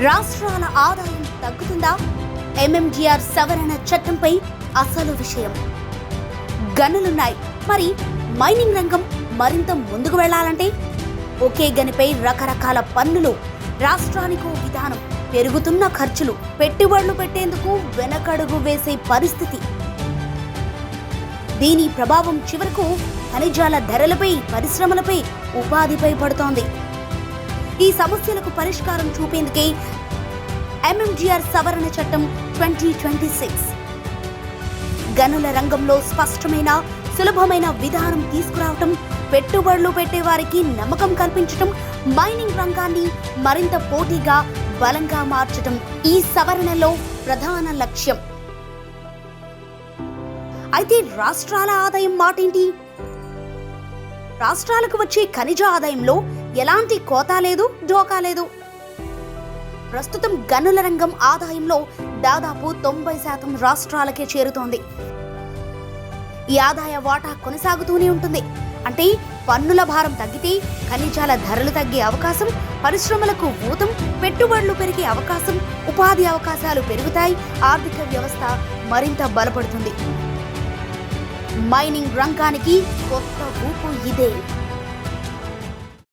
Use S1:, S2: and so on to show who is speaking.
S1: రాష్ట్రాల ఆదాయం తగ్గుతుందా? ఎంఎంజీఆర్ సవరణ చట్టంపై అసలు విషయం. గనులున్నాయి, మరి మైనింగ్ రంగం మరింత ముందుకు వెళ్లాలంటే ఒకే గనిపై రకరకాల పన్నులు, రాష్ట్రానికో విధానం, పెరుగుతున్న ఖర్చులు, పెట్టుబడులు పెట్టేందుకు వెనకడుగు వేసే పరిస్థితి. దీని ప్రభావం చివరకు ఖనిజాల ధరలపై, పరిశ్రమలపై, ఉపాధిపై పడుతోంది. ఈ సమస్యలకు పరిష్కారం చూపేందుకే ఎంఎంజీఆర్ సవరణ చట్టం 2026 గనుల రంగంలో స్పష్టమైన, సులభమైన విధానం తీసుకురావటం, పెట్టుబడులు పెట్టేవారికి నమ్మకం కల్పించటం, మైనింగ్ రంగాన్ని మరింత పోటీగా, బలంగా మార్చటం ఈ సవరణలో ప్రధాన లక్ష్యం. అయితే రాష్ట్రాల ఆదాయం మాటేంటి? రాష్ట్రాలకు వచ్చే ఖనిజ ఆదాయంలో ఎలాంటి కోతా లేదు, డోకా లేదు. ప్రస్తుతం గనుల రంగం ఆదాయంలో దాదాపు 90% రాష్ట్రాలకే చేరుతోంది. ఈ ఆదాయ వాటా కొనసాగుతూనే ఉంటుంది. అంటే పన్నుల భారం తగ్గితే ఖనిజాల ధరలు తగ్గే అవకాశం, పరిశ్రమలకు ఊతం, పెట్టుబడులు పెరిగే అవకాశం, ఉపాధి అవకాశాలు పెరుగుతాయి, ఆర్థిక వ్యవస్థ మరింత బలపడుతుంది. మైనింగ్ రంగానికి కొత్త ఊపు ఇదే.